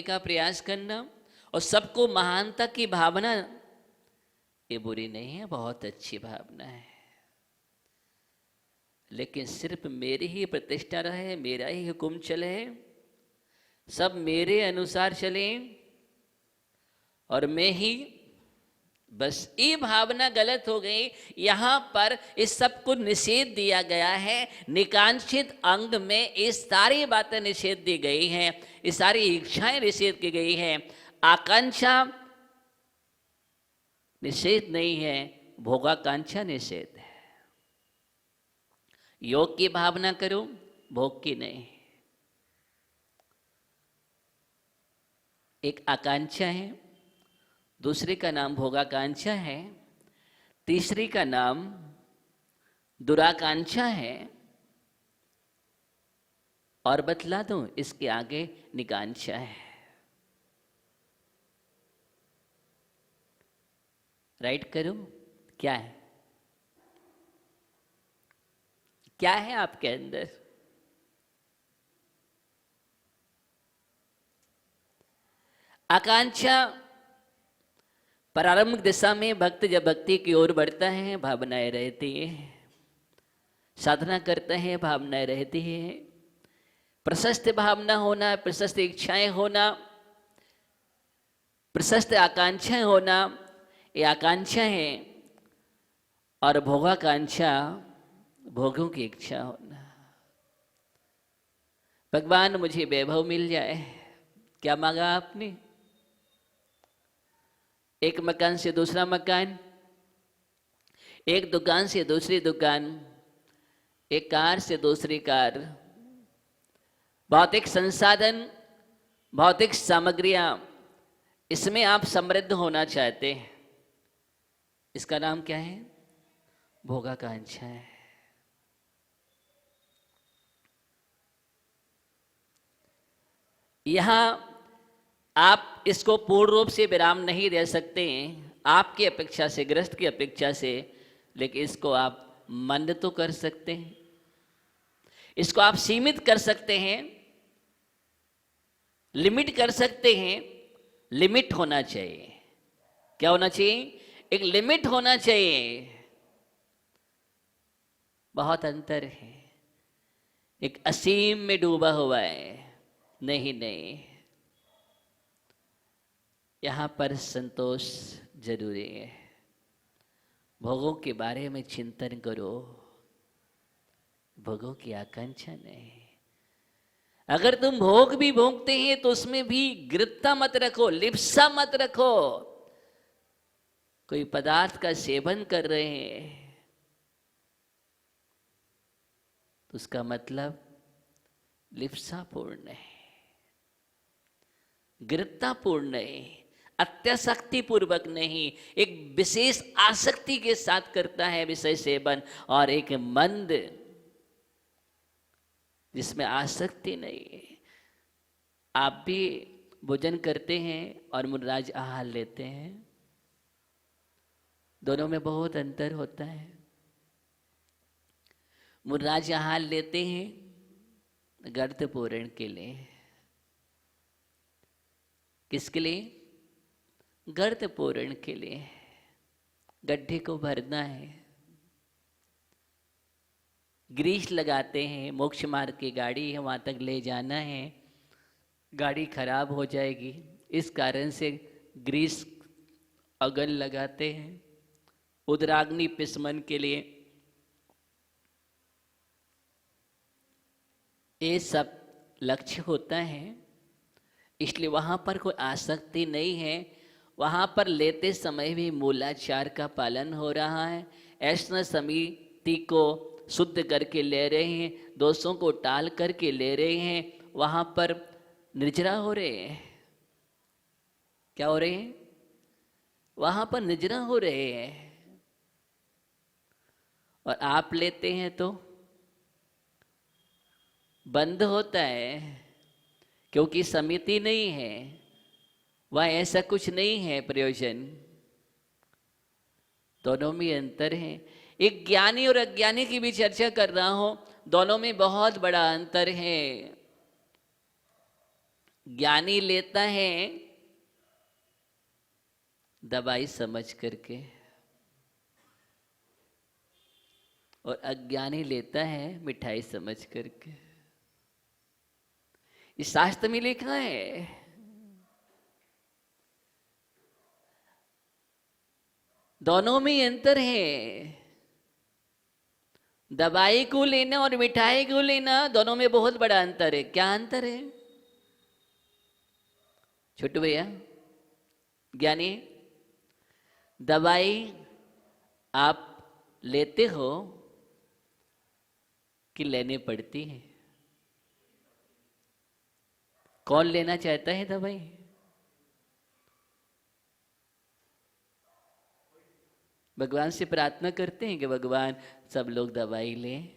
का प्रयास करना और सबको महानता की भावना, ये बुरी नहीं है, बहुत अच्छी भावना है। लेकिन सिर्फ मेरी ही प्रतिष्ठा रहे, मेरा ही हुक्म चले, सब मेरे अनुसार चले और मैं ही बस, ये भावना गलत हो गई। यहाँ पर इस सब को निषेध दिया गया है। निकांक्षित अंग में ये सारी बातें निषेध दी गई हैं, ये सारी इच्छाएं निषेध की गई हैं। आकांक्षा निषेध नहीं है, भोगाकांक्षा निषेध है। योग की भावना करो, भोग की नहीं। एक आकांक्षा है, दूसरे का नाम भोगाकांक्षा है, तीसरी का नाम दुराकांक्षा है, और बतला दूं इसके आगे निकांक्षा है। राइट करो, क्या है? क्या है आपके अंदर? आकांक्षा प्रारंभिक दिशा में भक्त जब भक्ति की ओर बढ़ता है, भावनाएं रहती है, साधना करता है, भावनाएं रहती है, प्रशस्त भावना होना, प्रशस्त इच्छाएं होना, प्रशस्त आकांक्षाएं होना, ये आकांक्षा है। और भोगाकांक्षा, भोगों की इच्छा होना। भगवान मुझे वैभव मिल जाए, क्या मांगा आपने? एक मकान से दूसरा मकान, एक दुकान से दूसरी दुकान, एक कार से दूसरी कार, भौतिक संसाधन, भौतिक सामग्रियां, इसमें आप समृद्ध होना चाहते हैं। इसका नाम क्या है? भोगाकांक्षा है। यहां आप इसको पूर्ण रूप से विराम नहीं दे सकते हैं, आपकी अपेक्षा से, गृहस्थ की अपेक्षा से, लेकिन इसको आप मंद तो कर सकते हैं, इसको आप सीमित कर सकते हैं, लिमिट कर सकते हैं। लिमिट होना चाहिए। क्या होना चाहिए? एक लिमिट होना चाहिए। बहुत अंतर है। एक असीम में डूबा हुआ है, नहीं नहीं, यहां पर संतोष जरूरी है। भोगों के बारे में चिंतन करो, भोगों की आकांक्षा नहीं। अगर तुम भोग भी भोगते हैं तो उसमें भी गृहता मत रखो, लिप्सा मत रखो। कोई पदार्थ का सेवन कर रहे हैं तो उसका मतलब लिप्सापूर्ण है, गृहतापूर्ण नहीं, अत्यासक्ति पूर्वक नहीं, एक विशेष आसक्ति के साथ करता है विषय सेवन, और एक मंद जिसमें आसक्ति नहीं है। आप भी भोजन करते हैं और मुर्राज आहार लेते हैं, दोनों में बहुत अंतर होता है। मुर्राज आहार लेते हैं गर्त पूरण के लिए। किसके लिए? गर्त पूरण के लिए। गड्ढे को भरना है, ग्रीस लगाते हैं, मोक्ष मार्ग की गाड़ी है, वहाँ तक ले जाना है, गाड़ी खराब हो जाएगी, इस कारण से ग्रीस अगन लगाते हैं उदराग्नि पिस्मन के लिए। ये सब लक्ष्य होता है, इसलिए वहाँ पर कोई आसक्ति नहीं है। वहाँ पर लेते समय भी मूलाचार का पालन हो रहा है। ऐसा समिति को शुद्ध करके ले रहे हैं, दोषों को टाल करके ले रहे हैं। वहाँ पर निर्जरा हो रहे हैं। क्या हो रहे हैं? वहाँ पर निर्जरा हो रहे हैं। और आप लेते हैं तो बंद होता है, क्योंकि समिति नहीं है, वह ऐसा कुछ नहीं है प्रयोजन। दोनों में अंतर है। एक ज्ञानी और अज्ञानी की भी चर्चा कर रहा हूं, दोनों में बहुत बड़ा अंतर है। ज्ञानी लेता है दवाई समझ करके, और अज्ञानी लेता है मिठाई समझ करके। इस शास्त्र में लिखा है। दोनों में अंतर है। दवाई को लेना और मिठाई को लेना, दोनों में बहुत बड़ा अंतर है। क्या अंतर है छोटू भैया? ज्ञानी, दवाई आप लेते हो कि लेने पड़ती है? कौन लेना चाहता है दवाई? भगवान से प्रार्थना करते हैं कि भगवान सब लोग दवाई लें,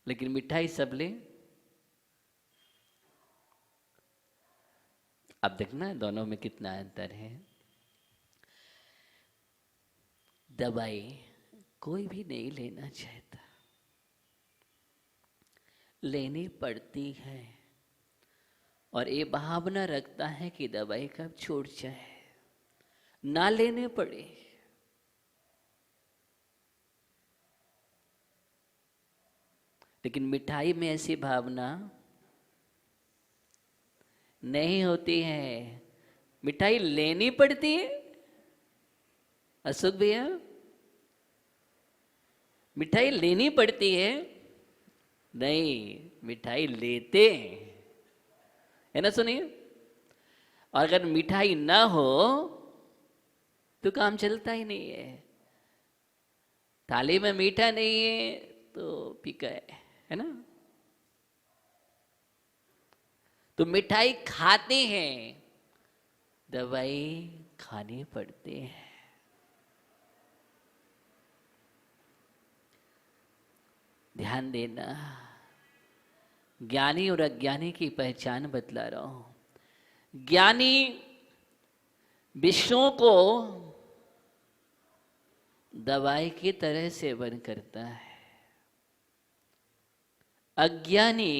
लेकिन मिठाई सब लें। अब देखना दोनों में कितना अंतर है। दवाई कोई भी नहीं लेना चाहता, लेनी पड़ती है, और ये भावना रखता है कि दवाई कब छूट जाए, ना लेने पड़े। लेकिन मिठाई में ऐसी भावना नहीं होती है। मिठाई लेनी पड़ती है। अशोक भैया, मिठाई लेनी पड़ती है? नहीं, मिठाई लेते हैं, है ना? सुनिए, और अगर मिठाई ना हो तो काम चलता ही नहीं है। थाली में मीठा नहीं है तो फीका है ना? तो मिठाई खाते हैं, दवाई खानी पड़ती है। ध्यान देना, ज्ञानी और अज्ञानी की पहचान बतला रहा हूं। ज्ञानी विषयों को दवाई की तरह सेवन करता है, अज्ञानी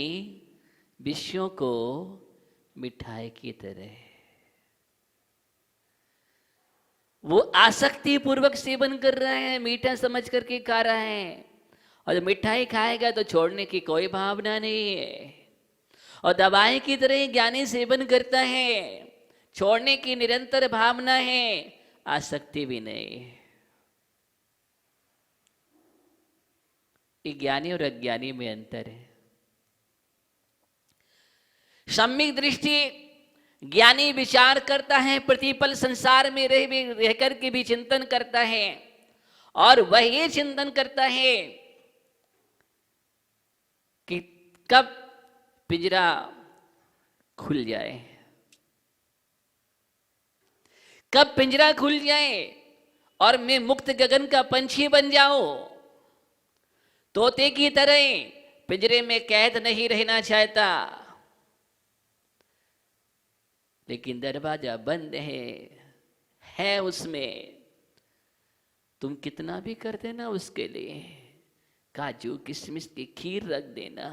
विषयों को मिठाई की तरह। वो आसक्ति पूर्वक सेवन कर रहा है, मीठा समझ करके खा रहा है, और जब मिठाई खाएगा तो छोड़ने की कोई भावना नहीं है। और दवाई की तरह ज्ञानी सेवन करता है, छोड़ने की निरंतर भावना है, आसक्ति भी नहीं। ये ज्ञानी और अज्ञानी में अंतर है। सम्यक दृष्टि, ज्ञानी विचार करता है, प्रतिपल संसार में रह करके भी चिंतन करता है, और वह ये चिंतन करता है कि कब पिंजरा खुल जाए, कब पिंजरा खुल जाए और मैं मुक्त गगन का पंछी बन जाऊं। तोते की तरह पिंजरे में कैद नहीं रहना चाहता, लेकिन दरवाजा बंद है उसमें। तुम कितना भी कर देना उसके लिए, काजू किशमिश की खीर रख देना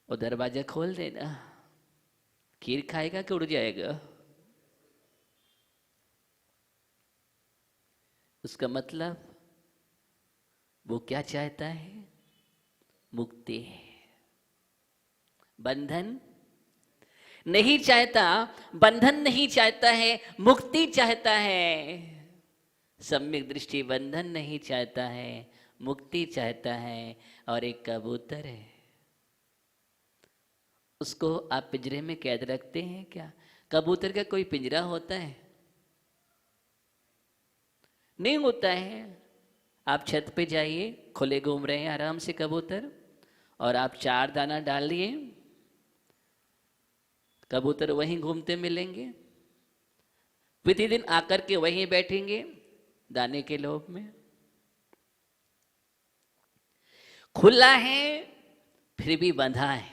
और दरवाजा खोल देना, खीर खाएगा कि उड़ जाएगा? उसका मतलब वो क्या चाहता है? मुक्ति। बंधन नहीं चाहता, बंधन नहीं चाहता है, मुक्ति चाहता है। सम्यक दृष्टि बंधन नहीं चाहता है, मुक्ति चाहता है। और एक कबूतर है, उसको आप पिंजरे में कैद रखते हैं क्या? कबूतर का कोई पिंजरा होता है? नहीं होता है। आप छत पे जाइए, खुले घूम रहे हैं आराम से कबूतर, और आप 4 दाना डाल लिए, कबूतर वहीं घूमते मिलेंगे, प्रतिदिन आकर के वहीं बैठेंगे दाने के लोभ में। खुला है फिर भी बंधा है,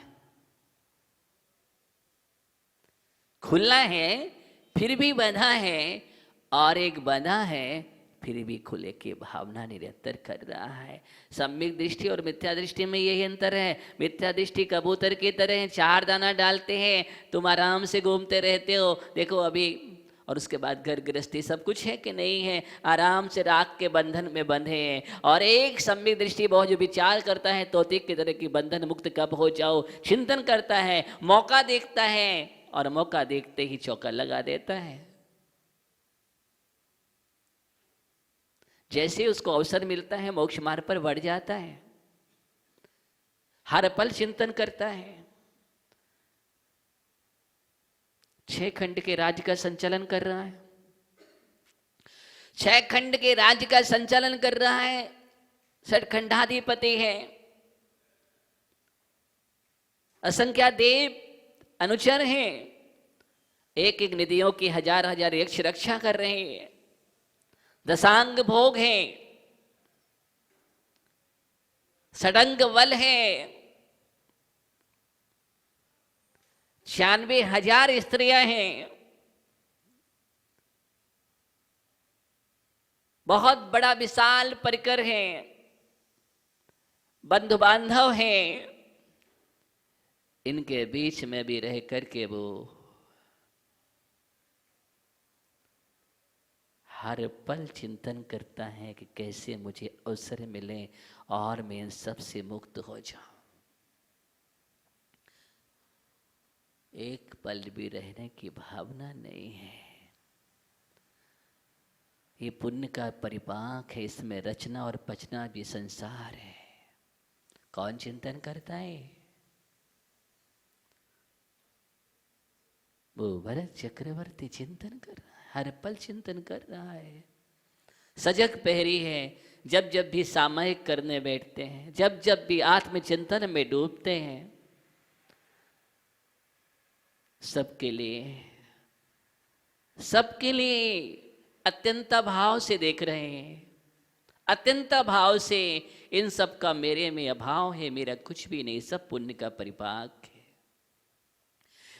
खुला है फिर भी बंधा है, और एक बंधा है फिर भी खुले की भावना निरंतर कर रहा है। सम्यक दृष्टि और मिथ्या दृष्टि में यही अंतर है। मिथ्या दृष्टि कबूतर की तरह है, 4 दाना डालते हैं, तुम आराम से घूमते रहते हो, देखो अभी, और उसके बाद घर गृहस्थी सब कुछ है कि नहीं है, आराम से राग के बंधन में बंधे हैं। और एक सम्यक दृष्टि बहुत जो विचार करता है, तोते की तरह की बंधन मुक्त कब हो जाओ, चिंतन करता है, मौका देखता है और मौका देखते ही चौका लगा देता है। जैसे उसको अवसर मिलता है मोक्ष मार्ग पर बढ़ जाता है, हर पल चिंतन करता है। 6 खंड के राज्य का संचालन कर रहा है, 6 खंड के राज्य का संचालन कर रहा है, षटखंडाधिपति है, असंख्या देव अनुचर हैं, एक एक निधियों की 1000 यक्ष रक्षा कर रहे हैं, दशांग भोग है, षडंग बल है, 96,000 स्त्रियां हैं, बहुत बड़ा विशाल परिकर है, बंधु बांधव हैं, इनके बीच में भी रह करके वो हर पल चिंतन करता है कि कैसे मुझे अवसर मिले और मैं इन सबसे मुक्त हो जाऊं। एक पल भी रहने की भावना नहीं है। ये पुण्य का परिपाक है, इसमें रचना और पचना भी संसार है। कौन चिंतन करता है? वो भरत चक्रवर्ती चिंतन कर रहा है, हर पल चिंतन कर रहा है, सजग पहरी है। जब जब भी सामयिक करने बैठते हैं, जब जब भी आत्मचिंतन में डूबते हैं, सबके लिए अत्यंत भाव से देख रहे हैं, अत्यंत भाव से। इन सब का मेरे में अभाव है, मेरा कुछ भी नहीं, सब पुण्य का परिपाक है।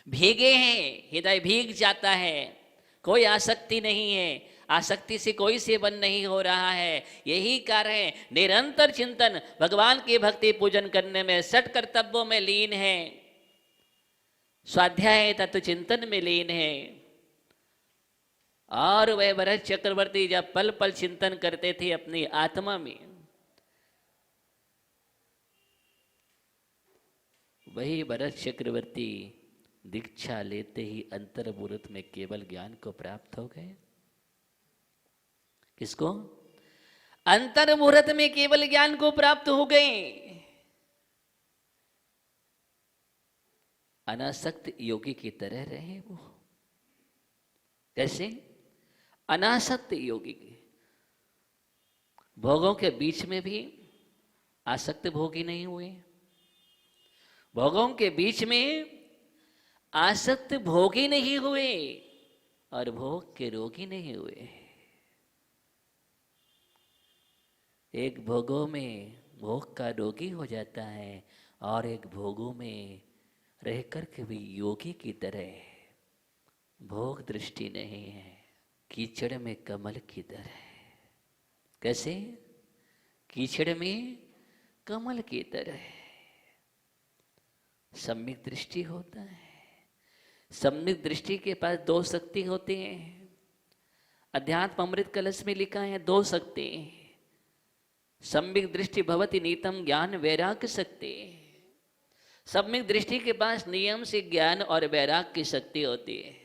भीगे हैं, हृदय भीग जाता है, कोई आसक्ति नहीं है, आसक्ति से कोई सेवन नहीं हो रहा है। यही कारण है निरंतर चिंतन, भगवान की भक्ति पूजन करने में, षट कर्तव्यों में लीन है, स्वाध्याय तत्व चिंतन में लीन है। और वह भरत चक्रवर्ती जब पल पल चिंतन करते थे अपनी आत्मा में, वही भरत चक्रवर्ती दीक्षा लेते ही अंतर्मुहूर्त में केवल ज्ञान को प्राप्त हो गए। किसको? अंतर्मुहूर्त में केवल ज्ञान को प्राप्त हो गए। अनासक्त योगी की तरह रहे वो। कैसे? अनासक्त योगी के भोगों के बीच में भी आसक्त भोगी नहीं हुए, भोगों के बीच में आसक्त भोगी नहीं हुए और भोग के रोगी नहीं हुए। एक भोगों में भोग का रोगी हो जाता है और एक भोगों में रहकर के भी योगी की तरह भोग दृष्टि नहीं है, कीचड़ में कमल की तरह। कैसे? कीचड़ में कमल की तरह सम्यक दृष्टि होता है। सम्यक दृष्टि के पास 2 शक्ति होती हैं। अध्यात्म अमृत कलश में लिखा है 2 शक्ति। सम्यक दृष्टि भवति नीतम ज्ञान वैराग्य शक्ति। सम्यक दृष्टि के पास नियम से ज्ञान और वैराग्य की शक्ति होती है।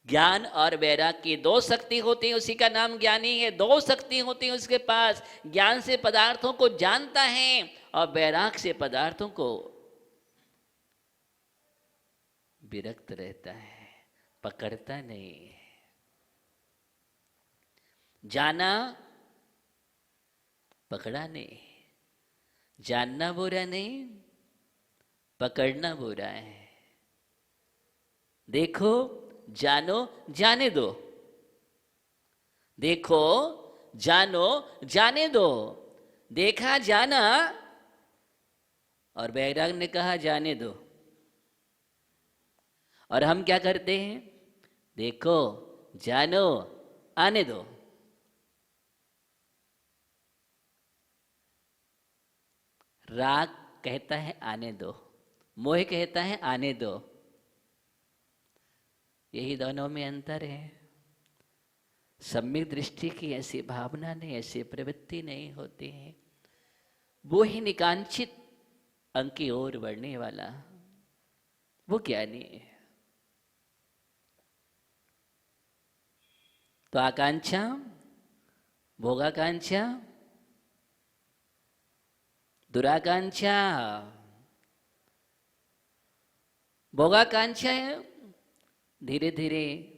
ज्ञान और वैराग्य की 2 शक्ति होती है, उसी का नाम ज्ञानी है। 2 शक्ति होती है उसके पास। ज्ञान से पदार्थों को जानता है और वैराग्य से पदार्थों को विरक्त रहता है, पकड़ता नहीं। जाना, पकड़ा नहीं। जानना बुरा नहीं, पकड़ना बुरा है। देखो, जानो, जाने दो। देखो, जानो, जाने दो। देखा, जाना, और बैराग ने कहा जाने दो। और हम क्या करते हैं? देखो, जानो, आने दो। राग कहता है आने दो, मोह कहता है आने दो। यही दोनों में अंतर है। सम्यक दृष्टि की ऐसी भावना नहीं, ऐसी प्रवृत्ति नहीं होती है। वो ही निकांक्षित अंग की ओर बढ़ने वाला वो ज्ञानी है। तो आकांक्षा, भोगाकांक्षा, दुराकांक्षा। भोगाकांक्षा धीरे धीरे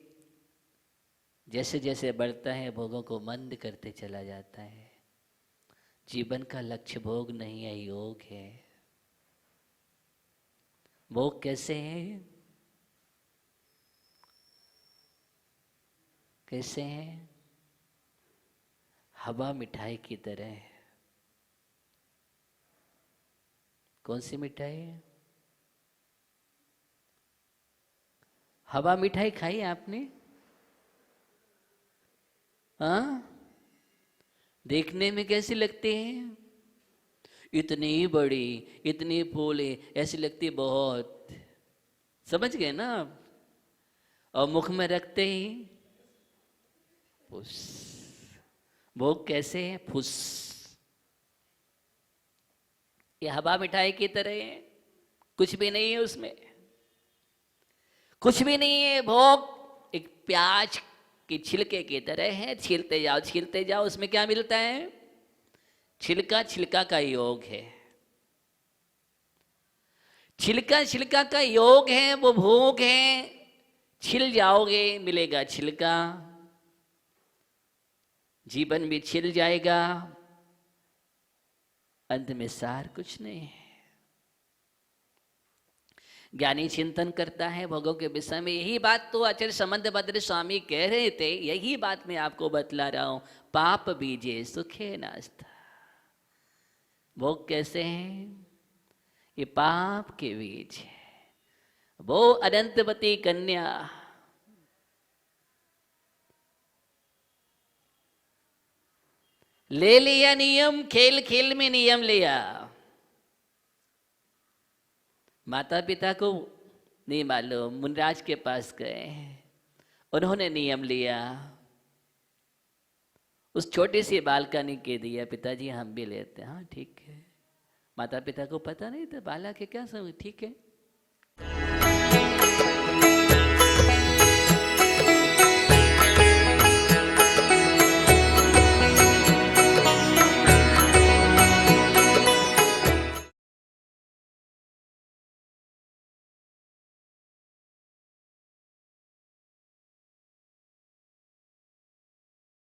जैसे जैसे बढ़ता है भोगों को मंद करते चला जाता है। जीवन का लक्ष्य भोग नहीं है, योग है। भोग कैसे है? कैसे है? हवा मिठाई की तरह है। कौन सी मिठाई है? हवा मिठाई खाई आपने? हाँ, देखने में कैसी लगती है? इतनी बड़ी, इतनी फूली, ऐसी लगती बहुत। समझ गए ना आप? और मुख में रखते ही फुस। भोग कैसे है? फुस। ये हवा मिठाई की तरह है, कुछ भी नहीं है उसमें, कुछ भी नहीं है। भोग एक प्याज के छिलके की तरह है, छीलते जाओ छीलते जाओ, उसमें क्या मिलता है? छिलका छिलका का योग है। छिलका छिलका का योग है, वो भोग है। छिल जाओगे मिलेगा छिलका, जीवन भी छिल जाएगा, अंत में सार कुछ नहीं है। ज्ञानी चिंतन करता है भोगों के विषय में। यही बात तो आचार्य समंतभद्र स्वामी कह रहे थे, यही बात मैं आपको बतला रहा हूं। पाप बीजे सुखे नास्ता। भोग कैसे हैं? ये पाप के बीज है। वो अनंतवती कन्या, ले लिया नियम, खेल खेल में नियम लिया। माता पिता को नहीं मालूम, मुनराज के पास गए, उन्होंने नियम लिया। उस छोटी सी बालकनी के दिया, पिताजी हम भी लेते हैं। हाँ ठीक है। माता पिता को पता नहीं था बालक है क्या, सब ठीक है।